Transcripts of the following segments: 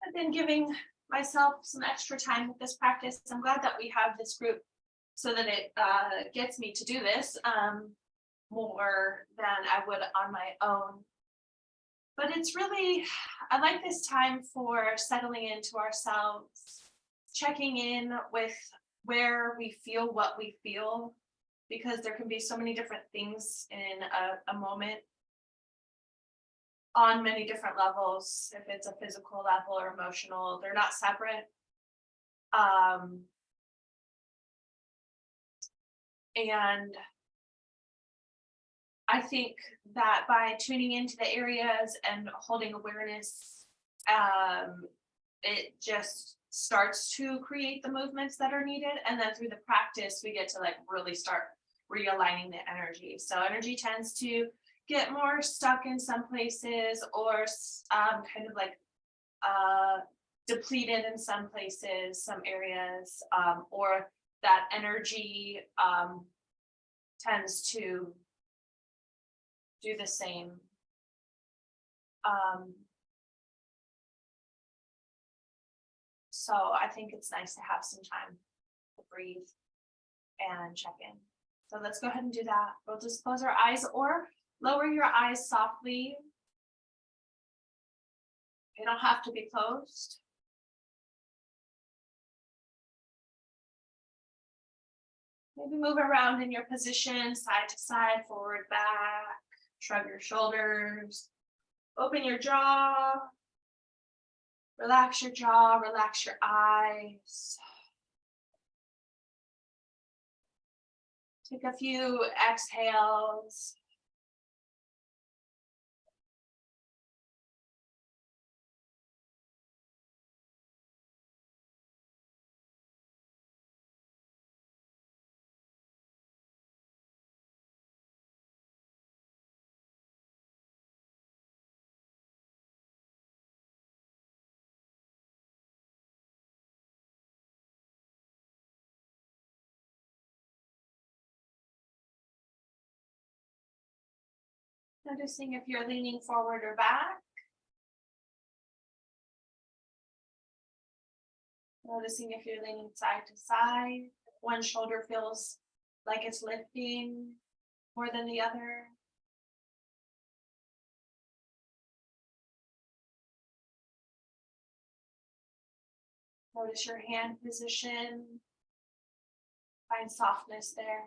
I've been giving myself some extra time with this practice. I'm glad that we have this group so that it gets me to do this more than I would on my own. But it's really, I like this time for settling into ourselves, checking in with where we feel what we feel, because there can be so many different things in a moment on many different levels. If it's a physical level or emotional, they're not separate. Um, and I think that by tuning into the areas and holding awareness, it just starts to create the movements that are needed. And then through the practice, we get to like really start realigning the energy. So energy tends to get more stuck in some places or kind of like depleted in some places, some areas, or that energy tends to do the same. So I think it's nice to have some time to breathe and check in. So let's go ahead and do that. We'll just close our eyes or lower your eyes softly. They don't have to be closed. Maybe move around in your position, side to side, forward, back. Shrug your shoulders. Open your jaw. Relax your jaw, relax your eyes. Take a few exhales. Noticing if you're leaning forward or back. Noticing if you're leaning side to side. One shoulder feels like it's lifting more than the other. Notice your hand position. Find softness there.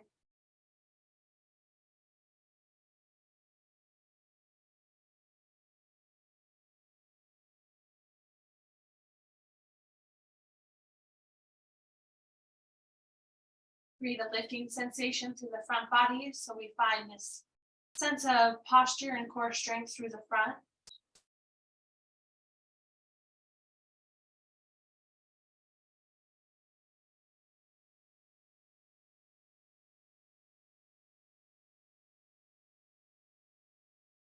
Create a lifting sensation through the front body. So we find this sense of posture and core strength through the front.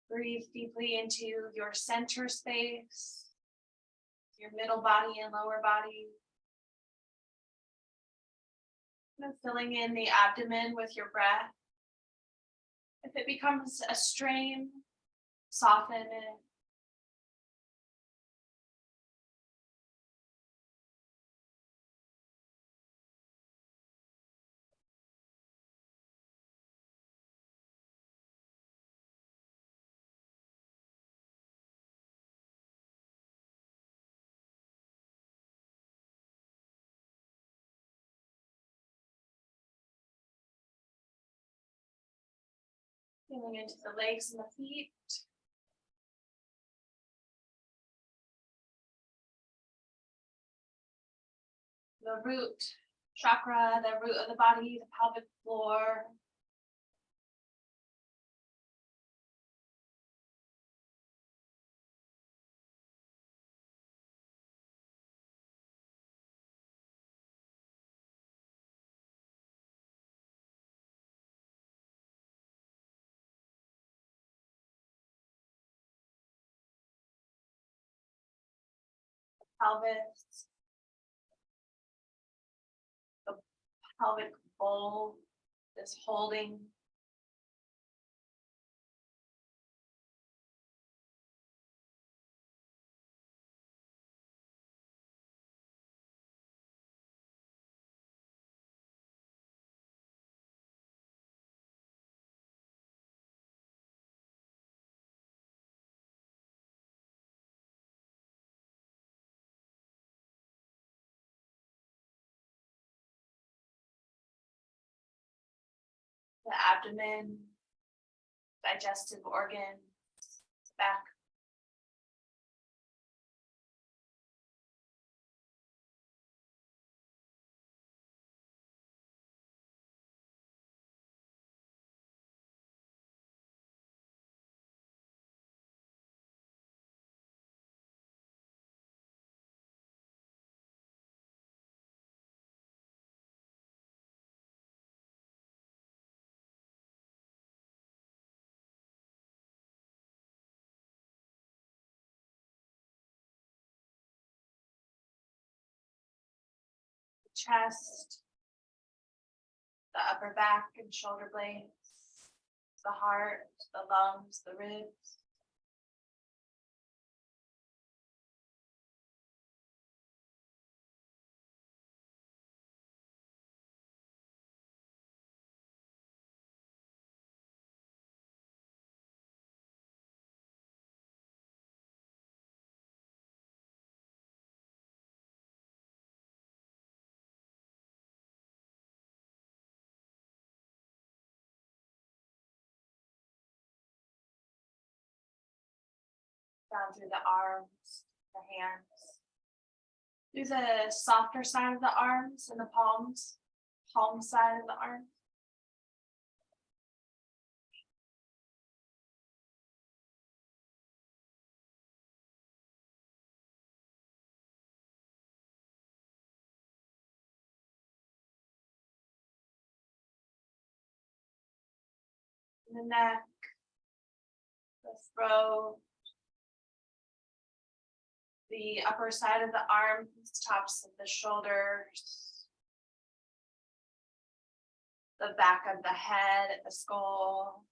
Breathe deeply into your center space, your middle body and lower body. And filling in the abdomen with your breath. If it becomes a strain, soften it. Feeling into the legs and the feet. The root chakra, the root of the body, the pelvic floor. Pelvis, the pelvic bowl is holding. abdomen, digestive organs, back. Chest, the upper back and shoulder blades, the heart, the lungs, the ribs. Down through the arms, the hands, through the softer side of the arms and the palms, palm side of the arms. The neck, the throat, the upper side of the arms, tops of the shoulders, the back of the head, the skull.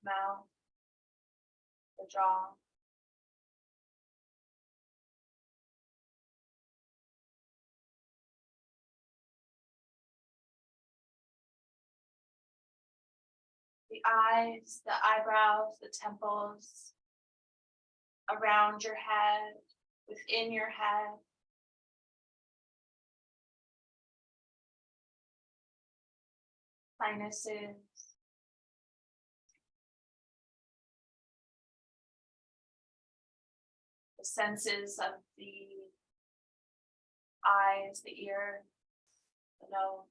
Mouth, the jaw. The eyes, the eyebrows, the temples, around your head, within your head. Sinuses. The senses of the eyes, the ear, the nose.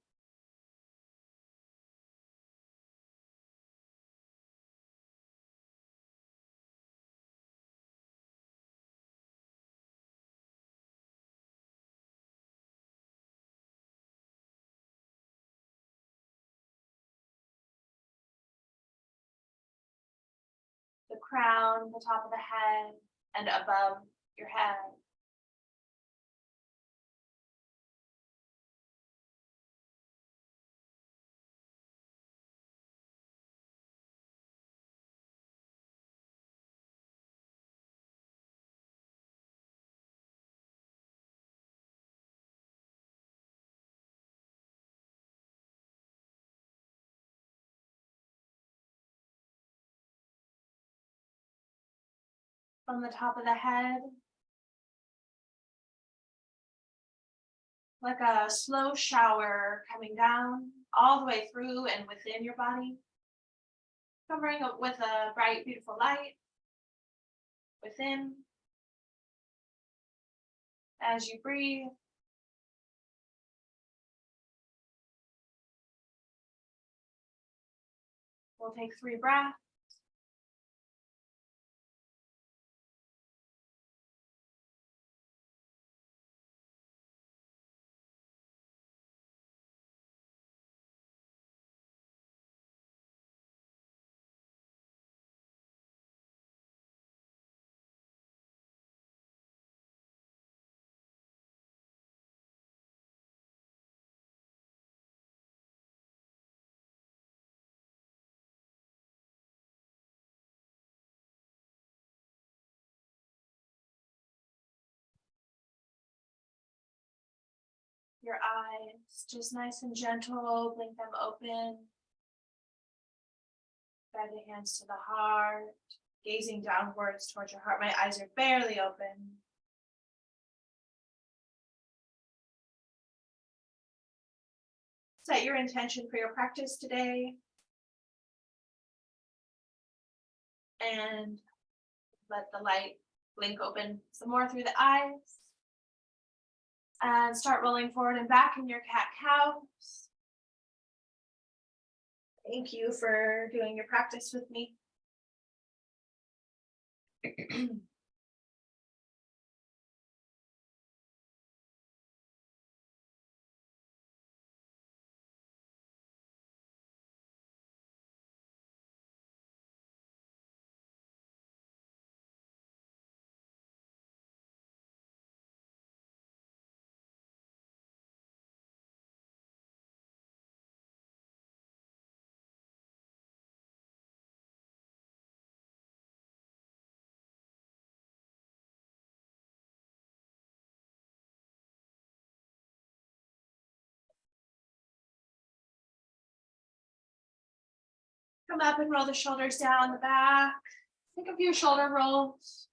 The crown, the top of the head, and above your head. From the top of the head, like a slow shower coming down all the way through and within your body, covering it with a bright, beautiful light within. As you breathe, we'll take 3 breaths. Your eyes, just nice and gentle, blink them open. Guide the hands to the heart, gazing downwards towards your heart. My eyes are barely open. Set your intention for your practice today. And let the light blink open some more through the eyes. And start rolling forward and back in your cat-cow. Thank you for doing your practice with me. Come up and roll the shoulders down the back. Take a few shoulder rolls.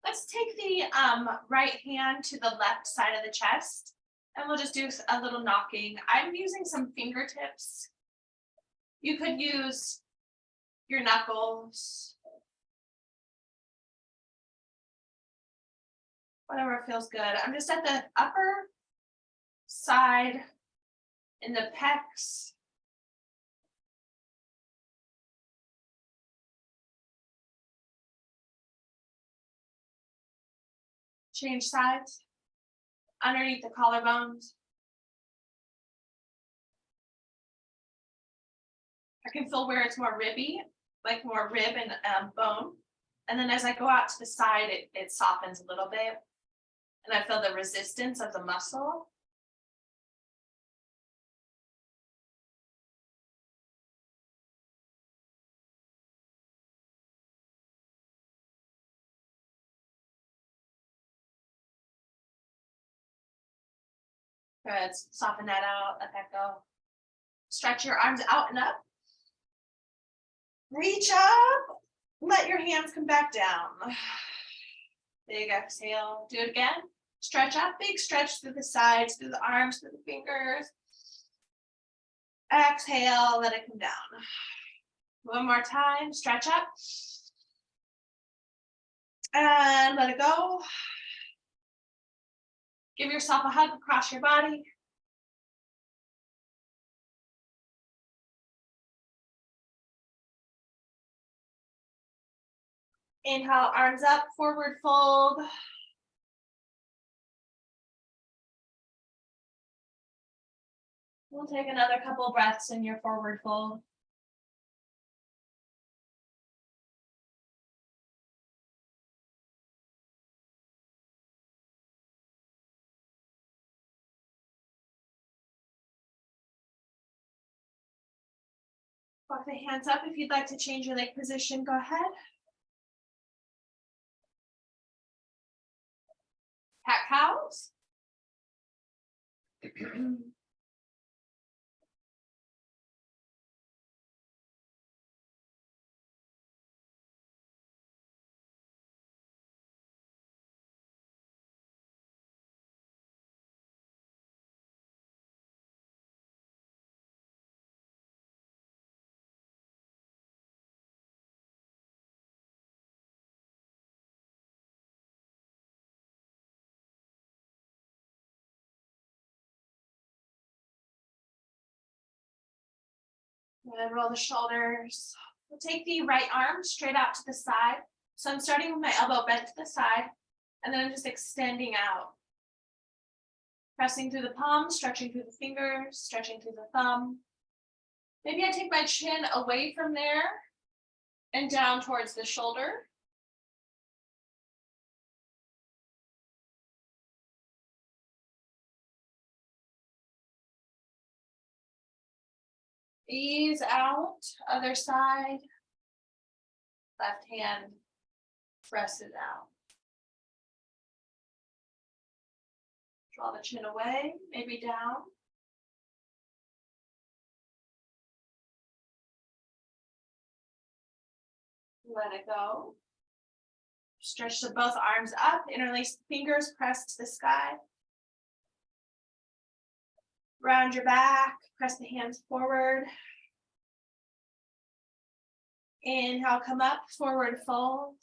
Let's take the right hand to the left side of the chest, and we'll just do a little knocking. I'm using some fingertips. You could use your knuckles. Whatever feels good. I'm just at the upper side in the pecs. Change sides. Underneath the collarbones. I can feel where it's more ribby, like more rib and bone. And then as I go out to the side, it softens a little bit. And I feel the resistance of the muscle. Good, soften that out, let that go. Stretch your arms out and up. Reach up, let your hands come back down. Big exhale, do it again. Stretch up, big stretch through the sides, through the arms, through the fingers. Exhale, let it come down. One more time, stretch up. And let it go. Give yourself a hug across your body. Inhale, arms up, forward fold. We'll take another couple breaths in your forward fold. Walk the hands up. If you'd like to change your leg position, go ahead. Cat cows. And roll the shoulders. We'll take the right arm straight out to the side. So I'm starting with my elbow bent to the side, and then I'm just extending out. Pressing through the palm, stretching through the fingers, stretching through the thumb. Maybe I take my chin away from there and down towards the shoulder. Ease out, other side. Left hand presses out. Draw the chin away, maybe down. Let it go. Stretch the both arms up, interlace the fingers, press to the sky. Round your back, press the hands forward. Inhale, come up, forward fold.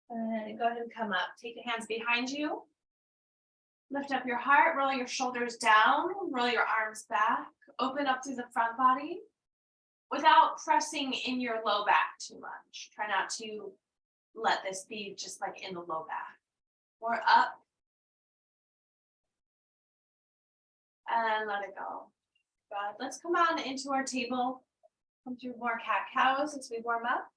And go ahead and come up. Take the hands behind you. Lift up your heart, roll your shoulders down, roll your arms back, open up through the front body without pressing in your low back too much. Try not to let this be just like in the low back. More up. And let it go. Good. Let's come on into our table. Come through more cat-cows as we warm up.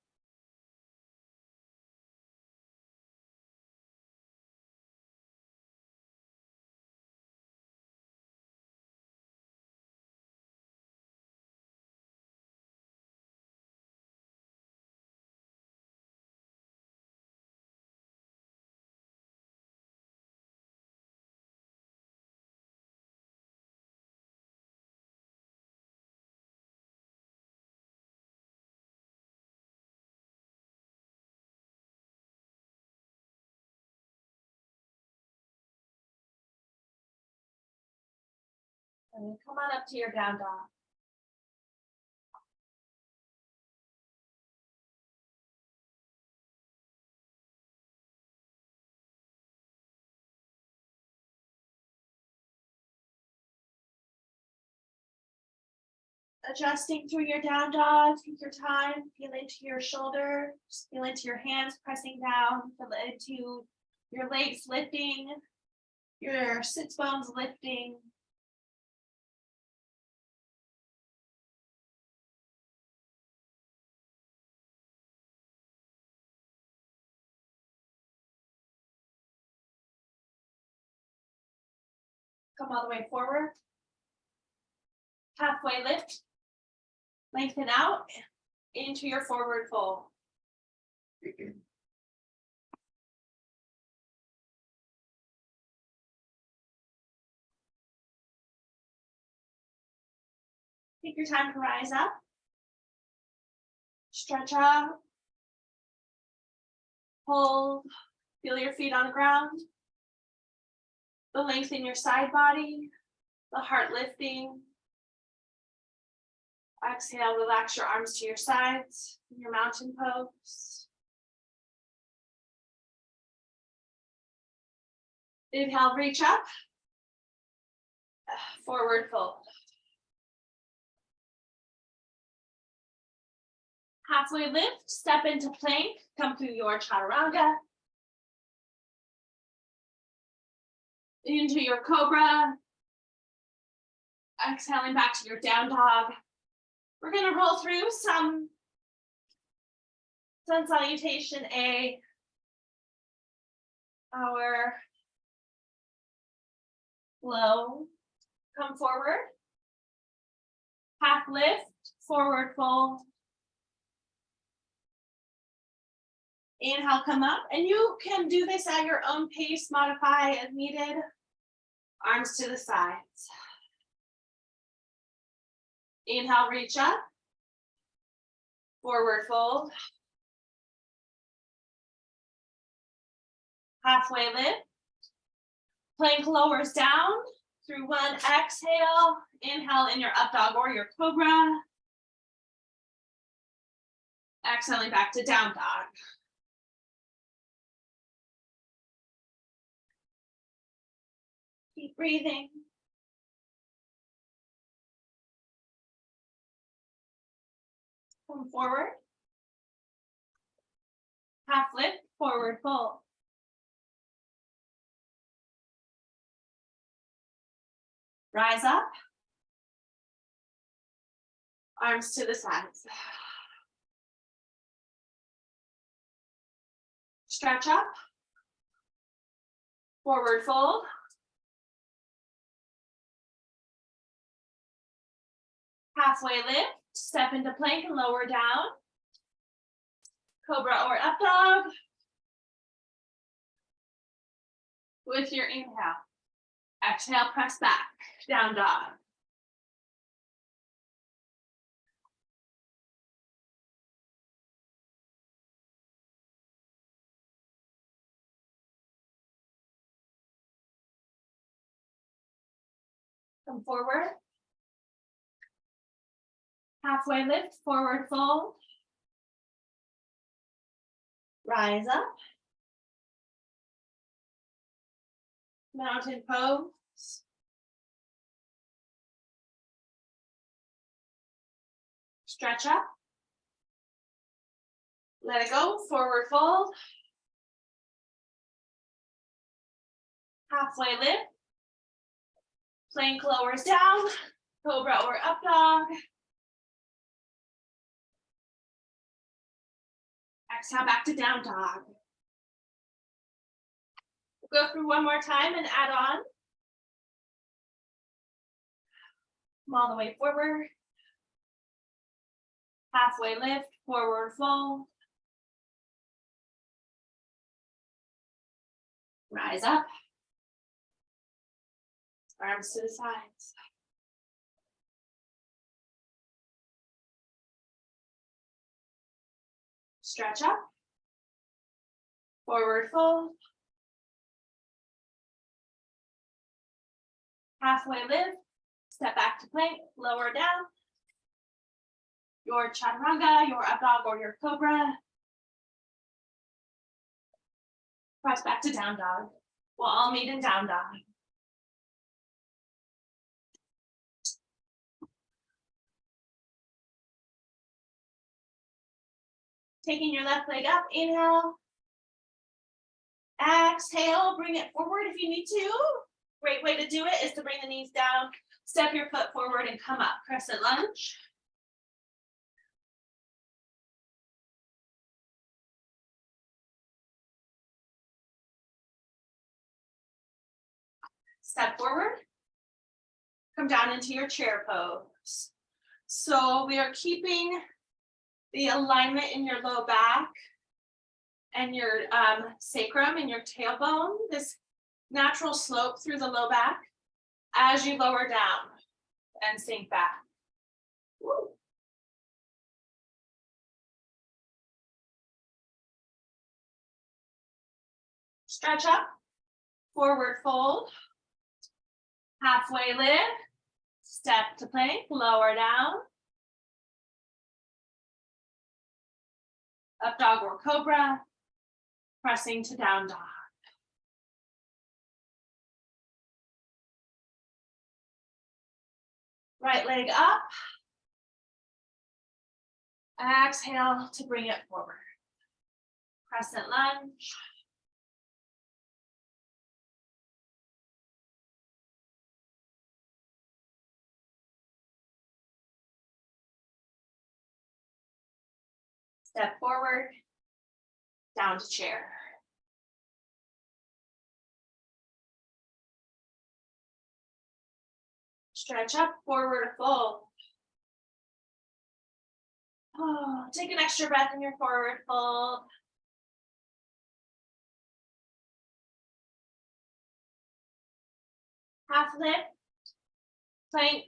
And then come on up to your down dog. Adjusting through your down dog, take your time, feel into your shoulders, feel into your hands pressing down, feel into your legs lifting, your sits bones lifting. Come all the way forward. Halfway lift. Lengthen out into your forward fold. Take your time to rise up. Stretch out. Hold. Feel your feet on the ground. The length in your side body. The heart lifting. Exhale, relax your arms to your sides, your mountain pose. Inhale, reach up. Forward fold. Halfway lift, step into plank, come through your chaturanga. Into your cobra. Exhaling back to your down dog. We're going to roll through some sun salutation A, our low, come forward, half lift, forward fold. Inhale, come up, and you can do this at your own pace, modify as needed. Arms to the sides. Inhale, reach up. Forward fold. Halfway lift. Plank lowers down through one exhale. Inhale in your up dog or your cobra. Exhaling back to down dog. Keep breathing. Come forward. Half lift, forward fold. Rise up. Arms to the sides. Stretch up. Forward fold. Halfway lift. step into plank and lower down. Cobra or up dog. With your inhale. Exhale, press back, down dog. Come forward. Halfway lift, forward fold. Rise up. Mountain pose. Stretch up. Let it go, forward fold. Halfway lift. Plank lowers down, cobra or up dog. Exhale back to down dog. We'll go through one more time and add on. Come all the way forward. Halfway lift, forward fold. Rise up. Arms to the sides. Stretch up. Forward fold. Halfway lift. Step back to plank, lower down. Your chaturanga, your up dog, or your cobra. Press back to down dog. We'll all meet in down dog. Taking your left leg up, inhale. Exhale, bring it forward if you need to. Great way to do it is to bring the knees down, step your foot forward and come up, crescent lunge. Step forward, come down into your chair pose. So we are keeping the alignment in your low back and your sacrum and your tailbone, this natural slope through the low back as you lower down and sink back. Woo. Stretch up, forward fold, halfway lift, step to plank, lower down. Up dog or cobra, pressing to down dog. Right leg up. Exhale to bring it forward. Crescent lunge. Step forward, down to chair. Stretch up, forward fold. Oh, take an extra breath in your forward fold. Half lift, plank,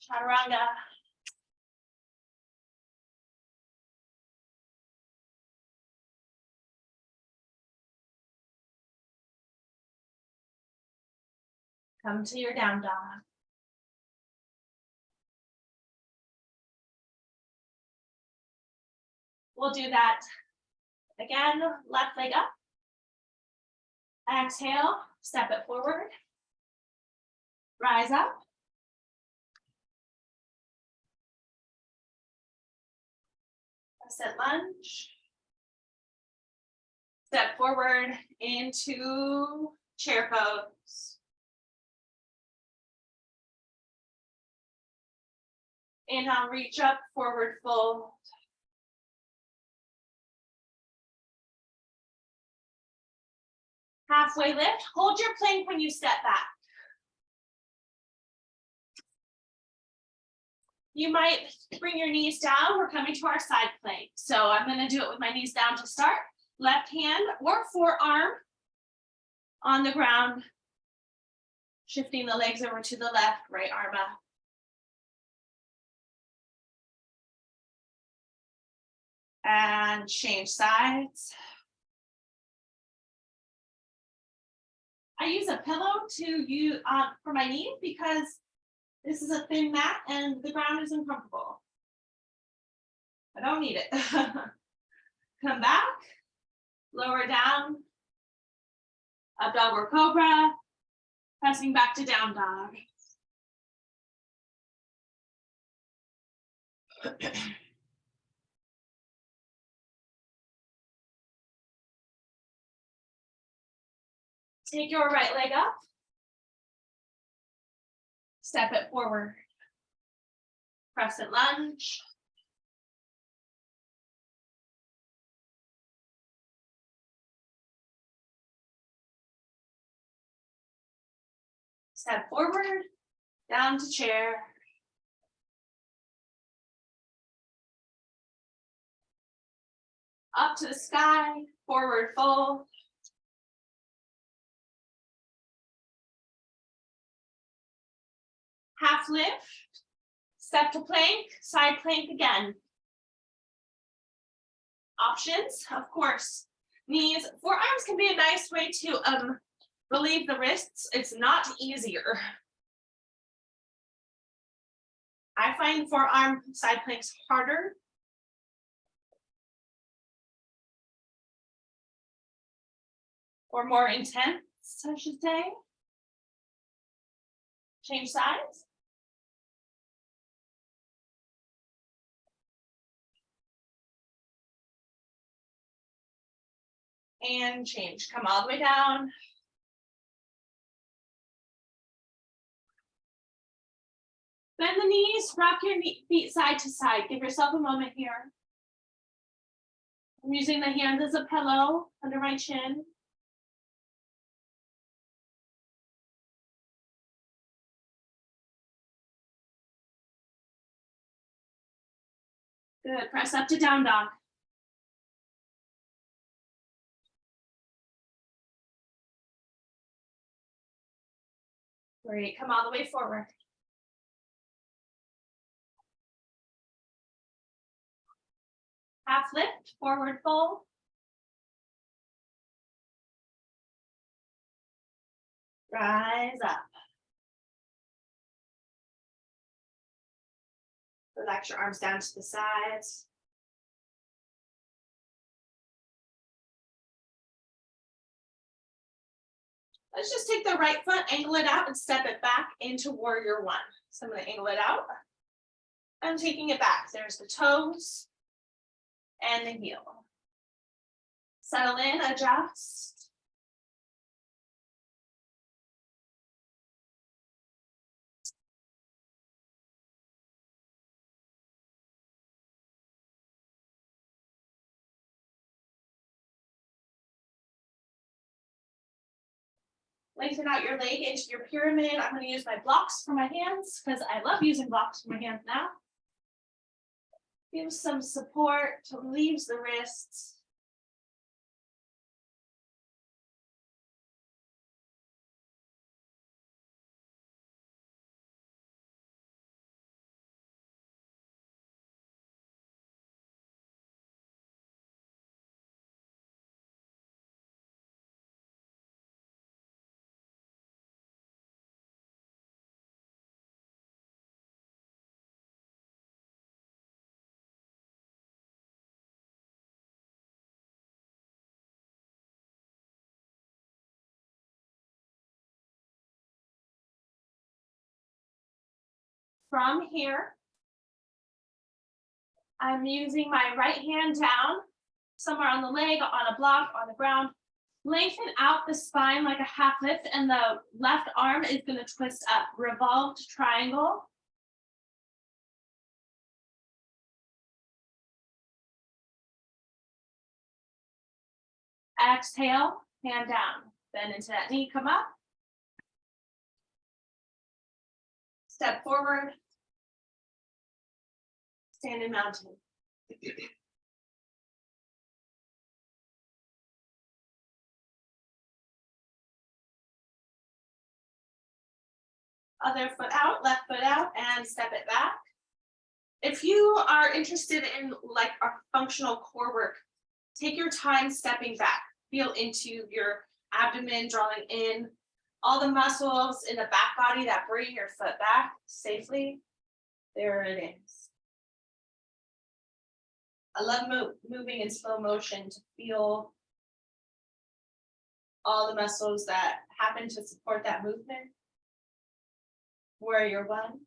chaturanga. Come to your down dog. We'll do that again, left leg up. Exhale, step it forward. Rise up. Crescent lunge. Step forward into chair pose. Inhale, reach up, forward fold. Halfway lift, hold your plank when you step back. You might bring your knees down. We're coming to our side plank. So I'm going to do it with my knees down to start. Left hand or forearm on the ground. Shifting the legs over to the left, right arm up. And change sides. I use a pillow for my knees because this is a thin mat and the ground is uncomfortable. I don't need it. Come back, lower down, up dog or cobra, pressing back to down dog. Take your right leg up. Step it forward. Crescent lunge. Step forward, down to chair. Up to the sky, forward fold. Half lift, step to plank, side plank again. Options, of course. Knees, forearms can be a nice way to relieve the wrists. It's not easier. I find forearm side planks harder. Or more intense, I should say. Change sides. And change, come all the way down. Bend the knees, rock your feet side to side. Give yourself a moment here. I'm using the hands as a pillow under my chin. Good, press up to down dog. Great, come all the way forward. Half lift, forward fold. Rise up. Relax your arms down to the sides. Let's just take the right foot, angle it out, and step it back into warrior one. So I'm going to angle it out. I'm taking it back. There's the toes and the heel. Settle in, adjust. Lengthen out your leg into your pyramid. I'm going to use my blocks for my hands because I love using blocks for my hands now. Give some support to relieve the wrists. From here, I'm using my right hand down, somewhere on the leg, on a block, on the ground. Lengthen out the spine like a half lift, and the left arm is going to twist up. Revolved triangle. Exhale, hand down. Bend into that knee, come up. Step forward. Stand in mountain. Other foot out, left foot out, and step it back. If you are interested in like our functional core work, take your time stepping back. Feel into your abdomen, drawing in all the muscles in the back body that bring your foot back safely. There it is. I love moving in slow motion to feel all the muscles that happen to support that movement. Warrior one.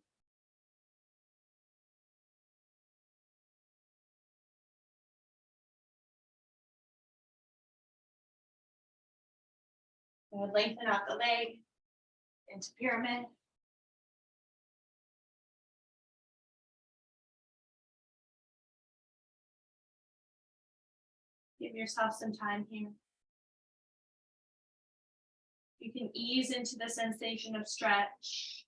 And lengthen out the leg into pyramid. Give yourself some time here. You can ease into the sensation of stretch.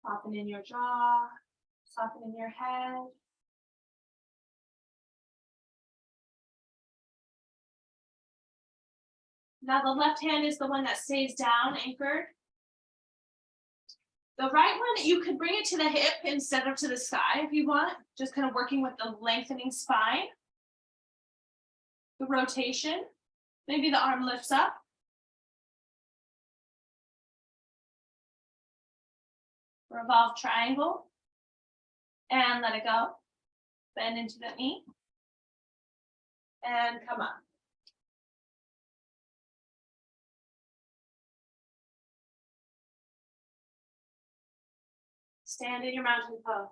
Soften in your jaw, soften in your head. Now the left hand is the one that stays down, anchored. The right one, you could bring it to the hip instead of to the sky if you want, just kind of working with the lengthening spine. The rotation, maybe the arm lifts up. Revolve triangle and let it go. Bend into the knee and come up. Stand in your mountain pose.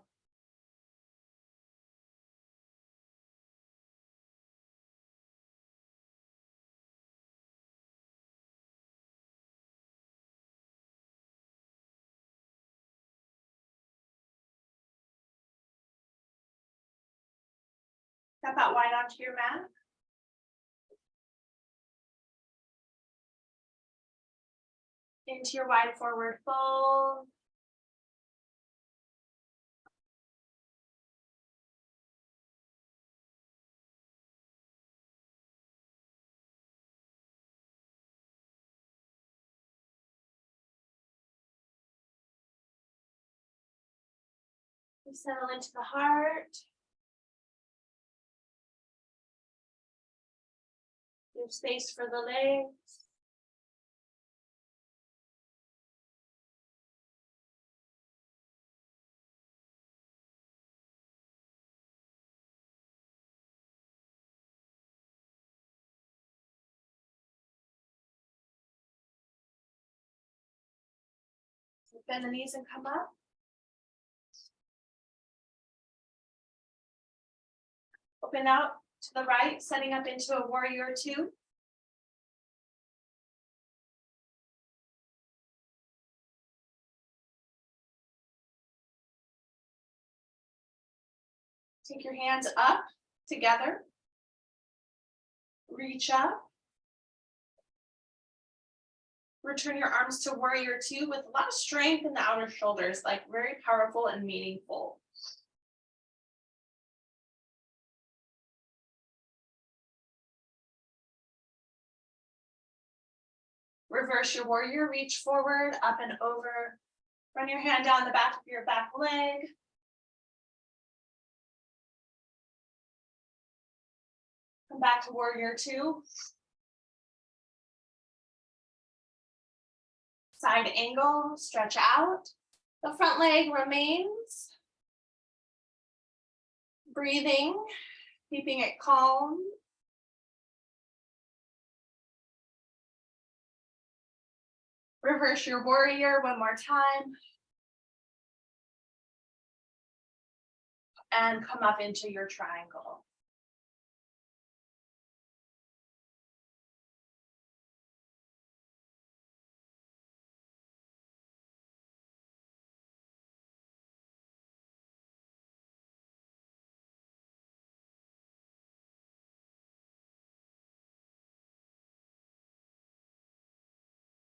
Step out wide onto your mat. Into your wide forward fold. Settle into the heart. Give space for the legs. So bend the knees and come up. Open out to the right, setting up into a warrior two. Take your hands up together. Reach up. Return your arms to warrior two with a lot of strength in the outer shoulders, like very powerful and meaningful. Reverse your warrior, reach forward, up and over. Run your hand down the back of your back leg. Come back to warrior two. Side angle, stretch out. The front leg remains. Breathing, keeping it calm. Reverse your warrior one more time. And come up into your triangle.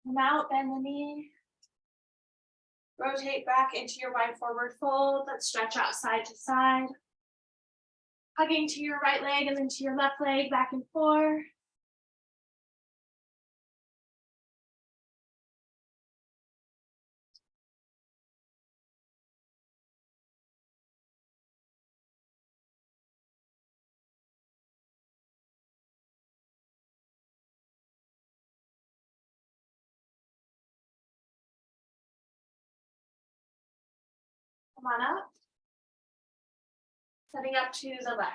Come out, bend the knee. Rotate back into your wide forward fold. Let's stretch out side to side. Hugging to your right leg and then to your left leg, back and forth. Come on up. Setting up to the left.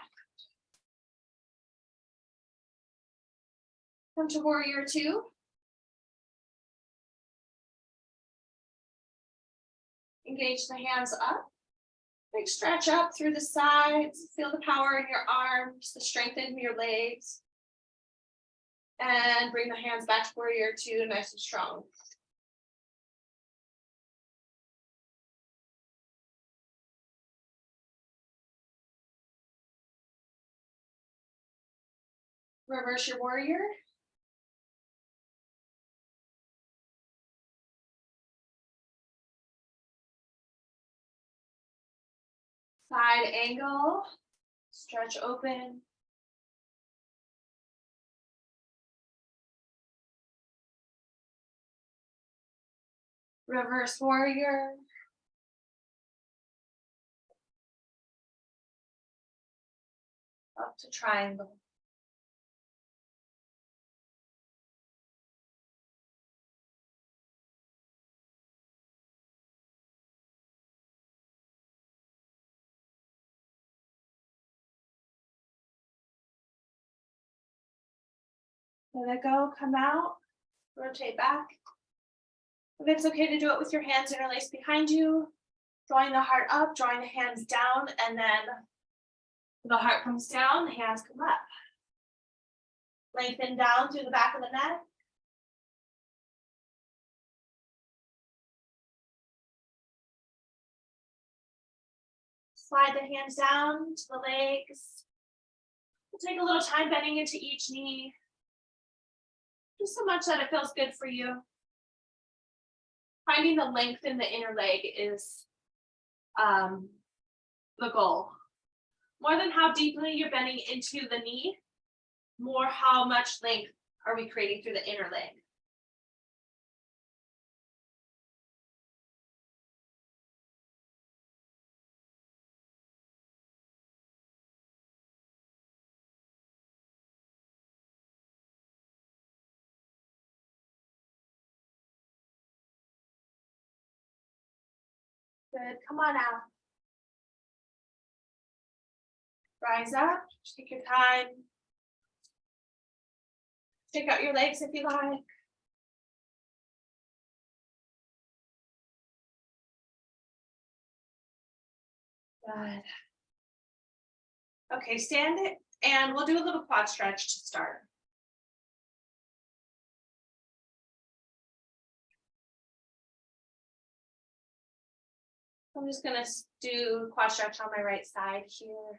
Come to warrior two. Engage the hands up. Big stretch up through the sides. Feel the power in your arms, the strength in your legs. And bring the hands back to warrior two, nice and strong. Reverse your warrior. Side angle, stretch open. Reverse warrior. Up to triangle. Let it go, come out, rotate back. If it's okay to do it with your hands interlaced behind you, drawing the heart up, drawing the hands down, and then the heart comes down, the hands come up. Lengthen down through the back of the neck. Slide the hands down to the legs. We'll take a little time bending into each knee. Just so much that it feels good for you. Finding the length in the inner leg is the goal. More than how deeply you're bending into the knee, more how much length are we creating through the inner leg. Good, come on out. Rise up, take your time. Stick out your legs if you like. Good. Okay, stand it, and we'll do a little quad stretch to start. I'm just gonna do quad stretch on my right side here.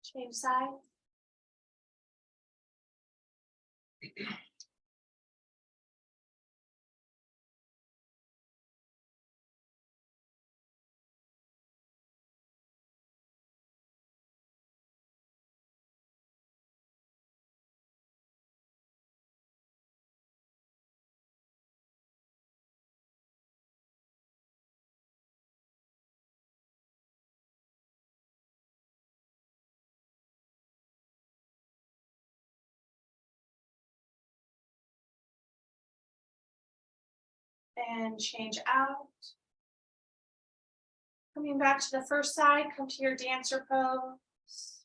Change side. And change out. Coming back to the first side, come to your dancer pose.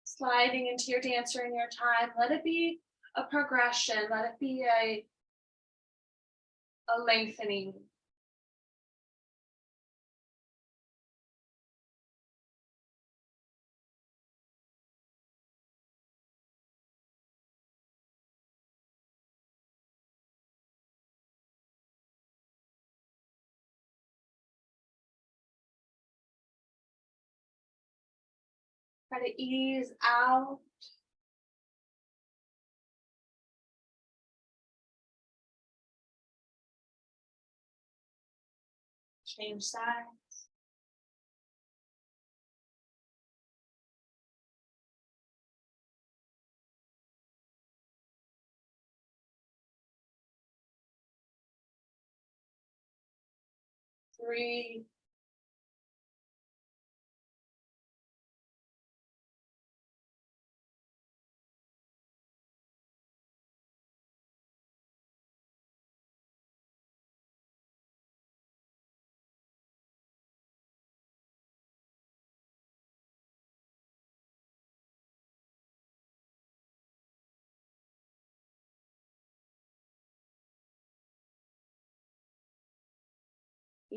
Sliding into your dancer in your time. Let it be a progression. Let it be a lengthening. Try to ease out. Change sides. Three.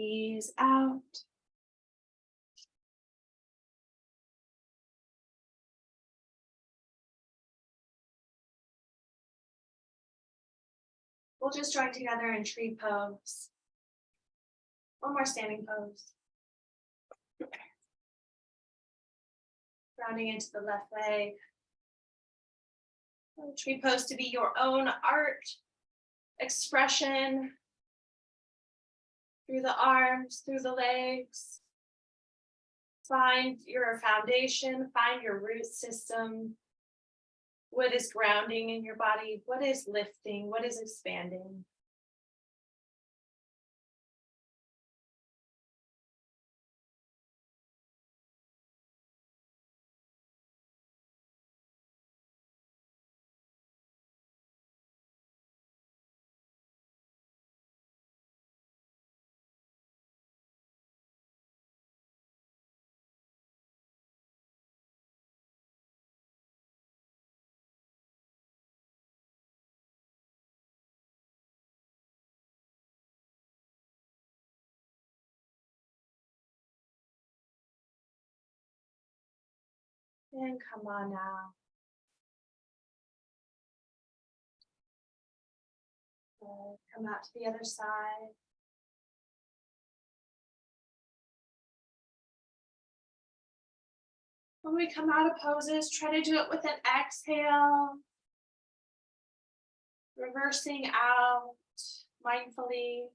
Ease out. We'll just join together in tree pose. One more standing pose. Rounding into the left leg. Tree pose to be your own art expression through the arms, through the legs. Find your foundation, find your root system. What is grounding in your body? What is lifting? What is expanding? And come on now. Come out to the other side. When we come out of poses, try to do it with an exhale. Reversing out mindfully.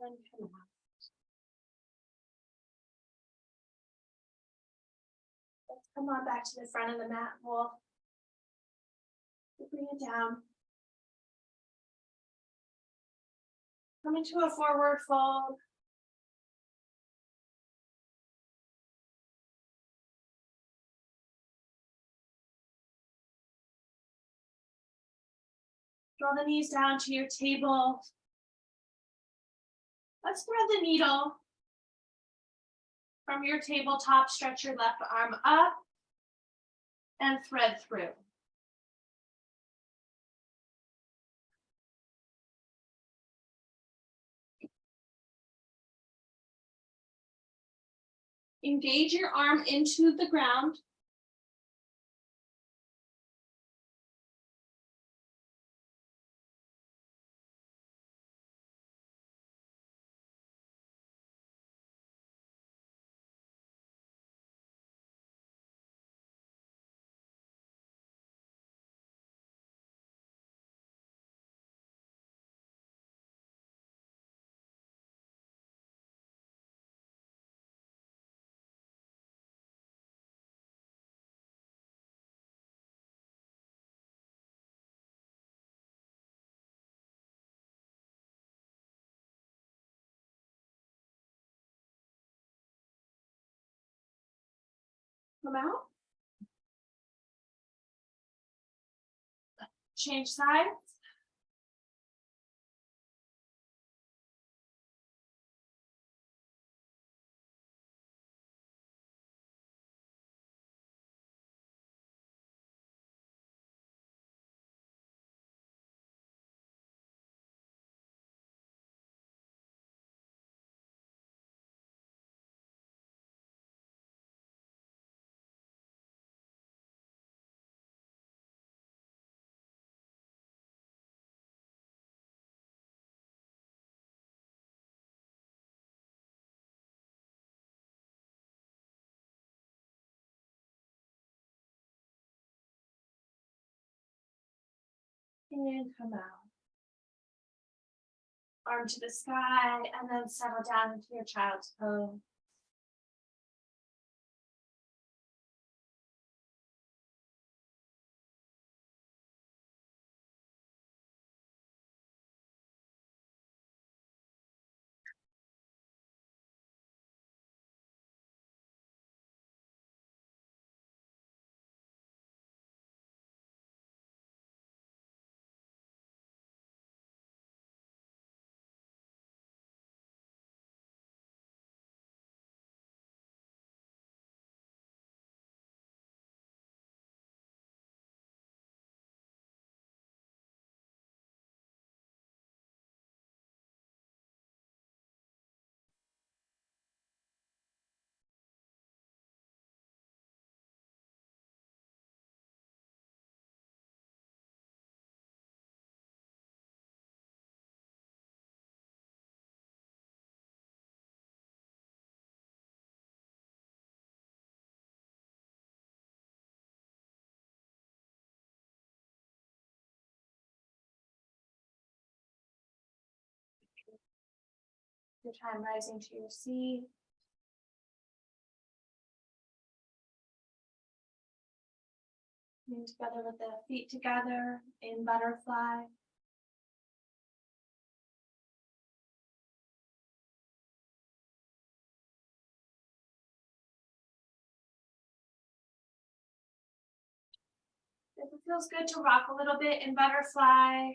And come out. Let's come on back to the front of the mat. We'll bring it down. Come into a forward fold. Draw the knees down to your table. Let's thread the needle from your tabletop. Stretch your left arm up and thread through. Engage your arm into the ground. Come out. Change sides. And come out. Arm to the sky, and then settle down into your child's pose. Your time rising to your seat. Coming together with the feet together in butterfly. If it feels good to rock a little bit in butterfly,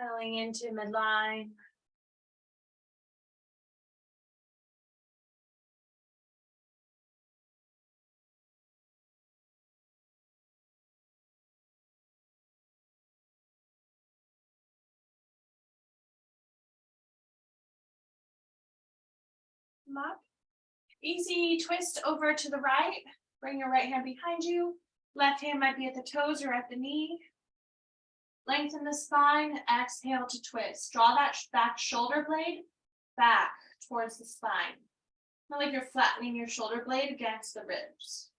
settling into midline. Come up. Easy twist over to the right. Bring your right hand behind you. Left hand might be at the toes or at the knee. Lengthen the spine. Exhale to twist. Draw that back shoulder blade back towards the spine. Feel like you're flattening your shoulder blade against the ribs.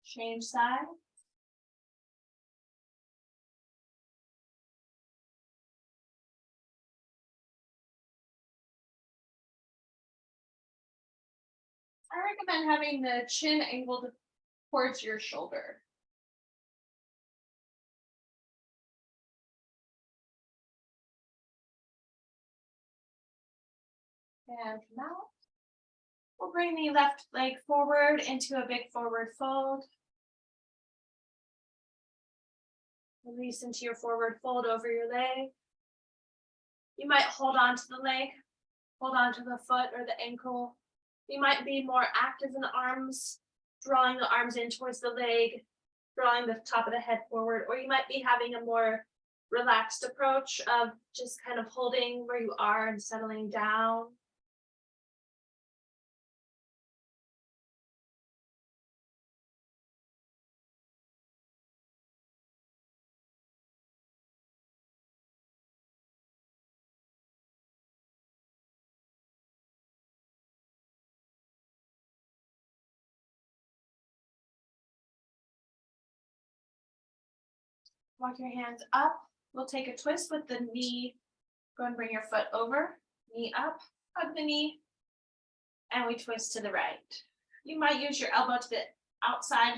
Change side. I recommend having the chin angled towards your shoulder. And come out. We'll bring the left leg forward into a big forward fold. Release into your forward fold over your leg. You might hold on to the leg, hold on to the foot or the ankle. You might be more active in the arms, drawing the arms in towards the leg, drawing the top of the head forward, or you might be having a more relaxed approach of just kind of holding where you are and settling down. Walk your hands up. We'll take a twist with the knee. Go and bring your foot over, knee up, hug the knee, and we twist to the right. You might use your elbow to the outside.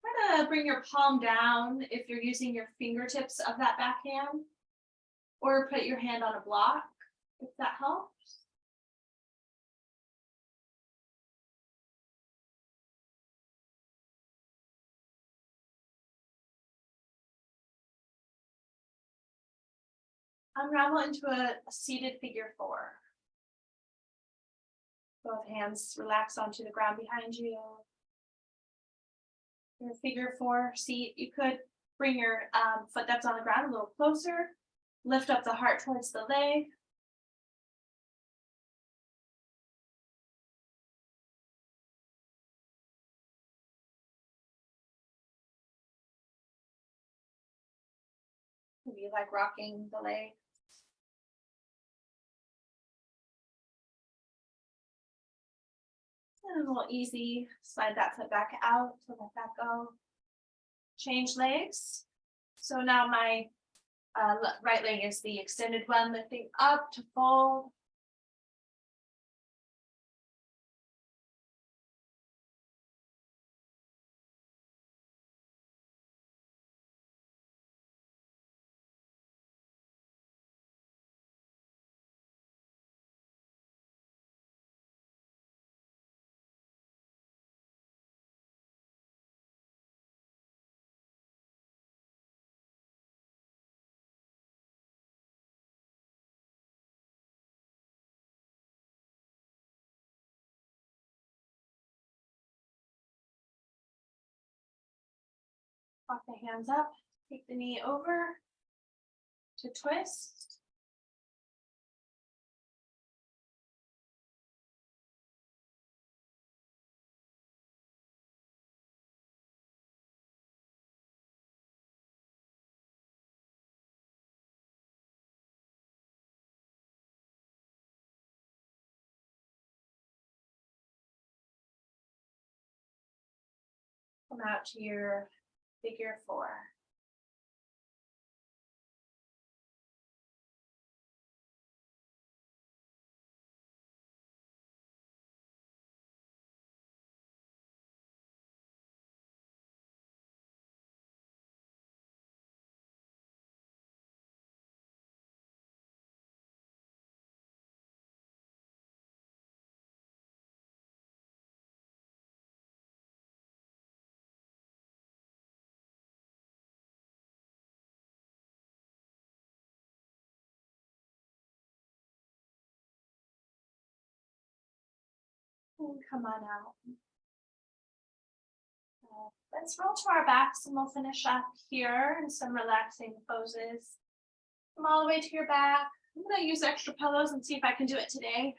Try to bring your palm down if you're using your fingertips of that backhand, or put your hand on a block if that helps. Unravel into a seated figure four. Both hands relax onto the ground behind you. Your figure four seat, you could bring your foot that's on the ground a little closer, lift up the heart towards the leg. Maybe like rocking the leg. And a little easy, slide that foot back out to let that go. Change legs. So now my right leg is the extended one, lifting up to fold. Walk the hands up, take the knee over to twist. Come out to your figure four. And come on out. Let's roll to our backs and we'll finish up here in some relaxing poses. Come all the way to your back. I'm going to use extra pillows and see if I can do it today.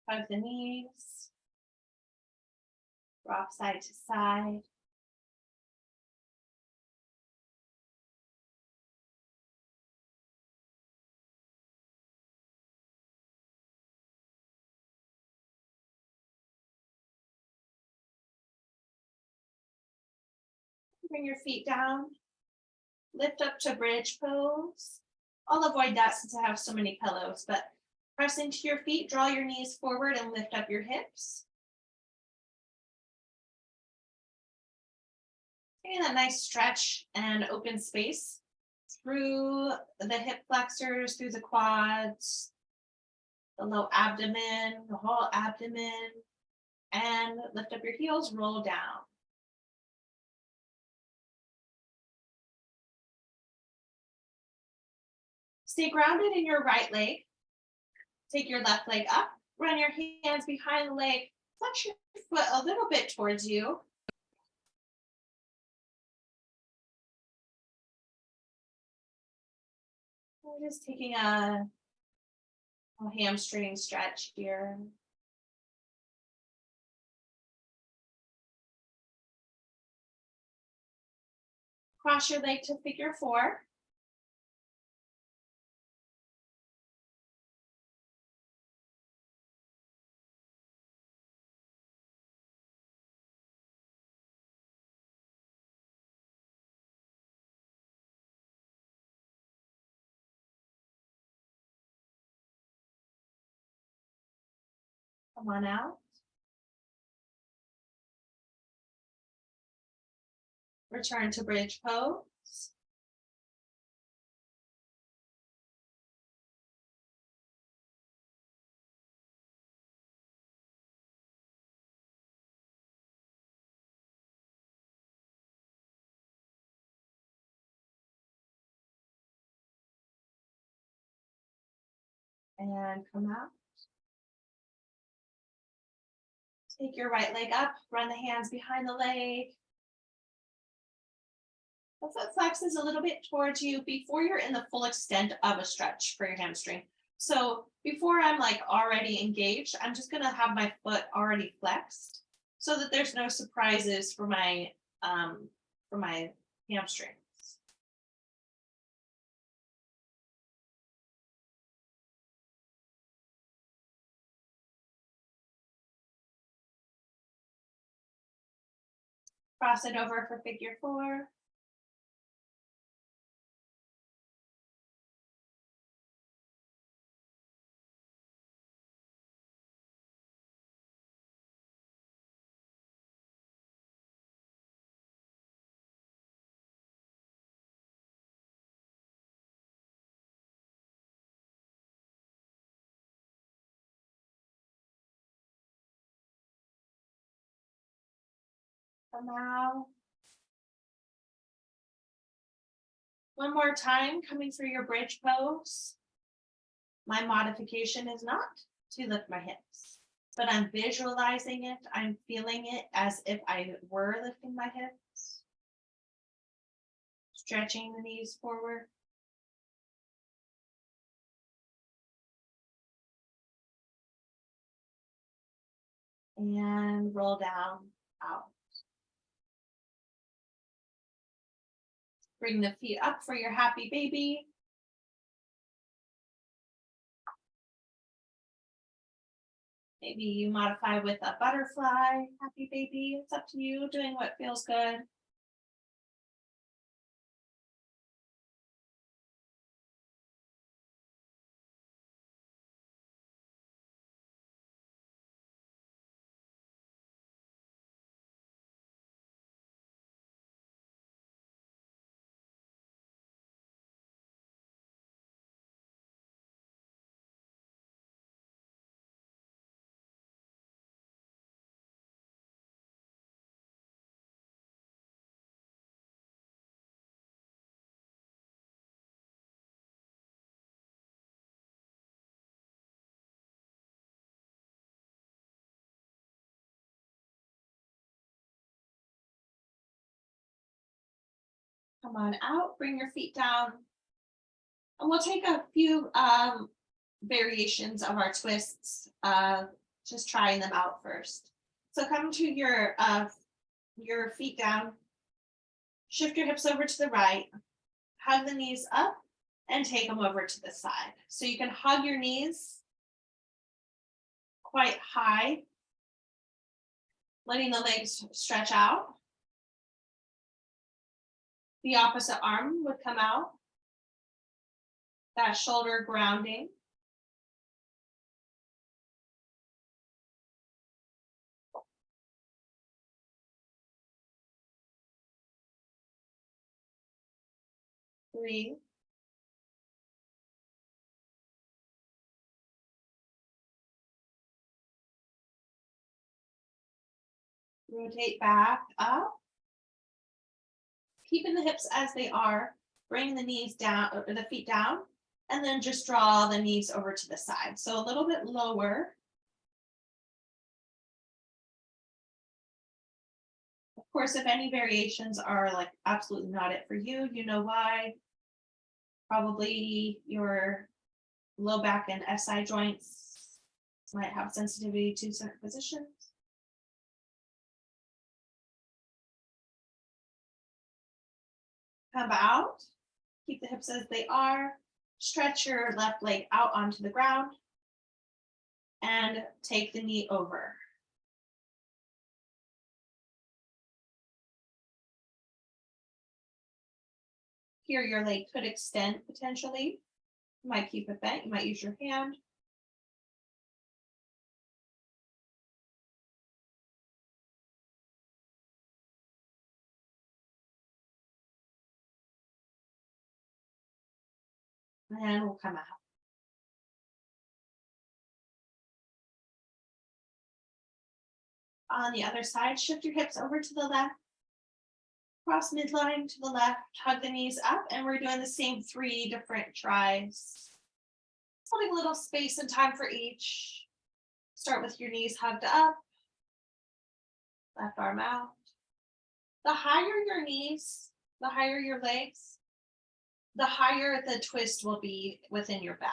Hug the knees. Rock side to side. Bring your feet down. Lift up to bridge pose. I'll avoid that since I have so many pillows, but press into your feet, draw your knees forward and lift up your hips. Getting that nice stretch and open space through the hip flexors, through the quads, the low abdomen, the whole abdomen, and lift up your heels, roll down. Stay grounded in your right leg. Take your left leg up, run your hands behind the leg, flex your foot a little bit towards you. We're just taking a hamstring stretch here. Cross your leg to figure 4. Come on out. Return to bridge pose. And come out. Take your right leg up, run the hands behind the leg. The foot flexes a little bit towards you before you're in the full extent of a stretch for your hamstring. So before I'm like already engaged, I'm just gonna have my foot already flexed so that there's no surprises for my hamstrings. Cross it over for figure 4. Come out. One more time, coming through your bridge pose. My modification is not to lift my hips, but I'm visualizing it. I'm feeling it as if I were lifting my hips. Stretching the knees forward. And roll down, out. Bring the feet up for your happy baby. Maybe you modify with a butterfly, happy baby. It's up to you, doing what feels good. Come on out, bring your feet down. And we'll take a few variations of our twists, just trying them out first. So come to your feet down, shift your hips over to the right, hug the knees up, and take them over to the side. So you can hug your knees quite high, letting the legs stretch out. The opposite arm would come out. That shoulder grounding. Breathe. Rotate back up. Keeping the hips as they are, bring the knees down, or the feet down, and then just draw the knees over to the side. So a little bit lower. Of course, if any variations are like absolutely not it for you, you know why. Probably your low back and SI joints might have sensitivity to certain positions. Come out, keep the hips as they are, stretch your left leg out onto the ground, and take the knee over. Here, your leg could extend potentially. You might keep it bent, you might use your hand. And we'll come out. On the other side, shift your hips over to the left. Cross midline to the left, hug the knees up, and we're doing the same 3 different tries. Holding a little space and time for each. Start with your knees hugged up, left arm out. The higher your knees, the higher your legs, the higher the twist will be within your back.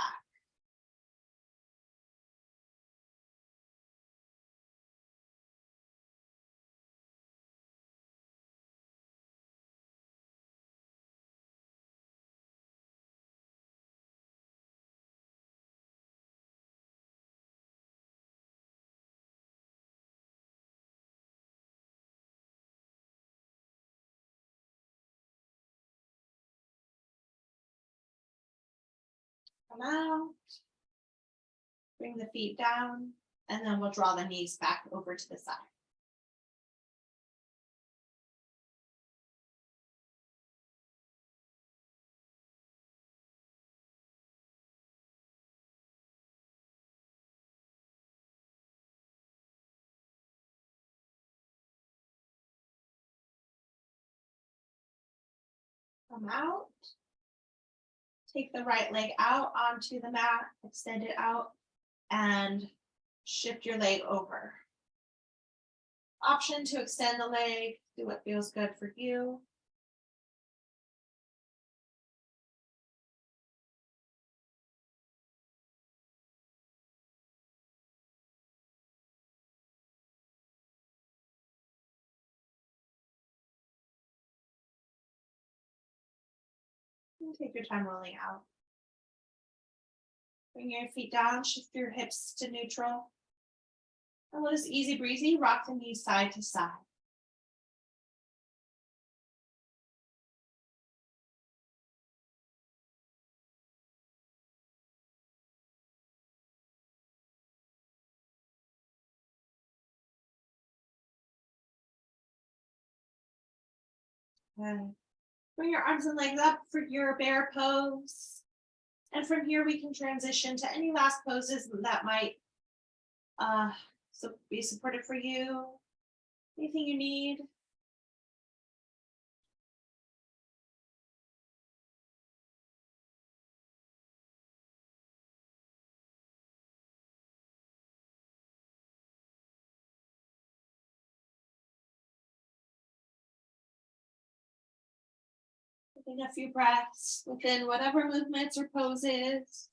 Come out, bring the feet down, and then we'll draw the knees back over to the side. Come out, take the right leg out onto the mat, extend it out, and shift your leg over. Option to extend the leg, do what feels good for you. And take your time rolling out. Bring your feet down, shift your hips to neutral. And we'll just easy breezy, rock the knees side to side. And bring your arms and legs up for your bear pose. And from here, we can transition to any last poses that might be supportive for you. Anything you need. Taking a few breaths within whatever movements or poses.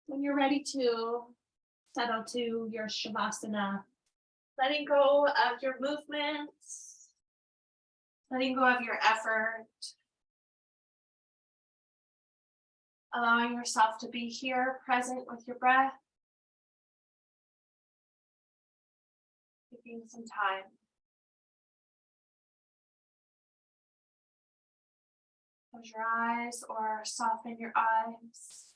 When you're ready to settle to your Shavasana, letting go of your movements, letting go of your effort, allowing yourself to be here, present with your breath, taking some time. Close your eyes or soften your eyes.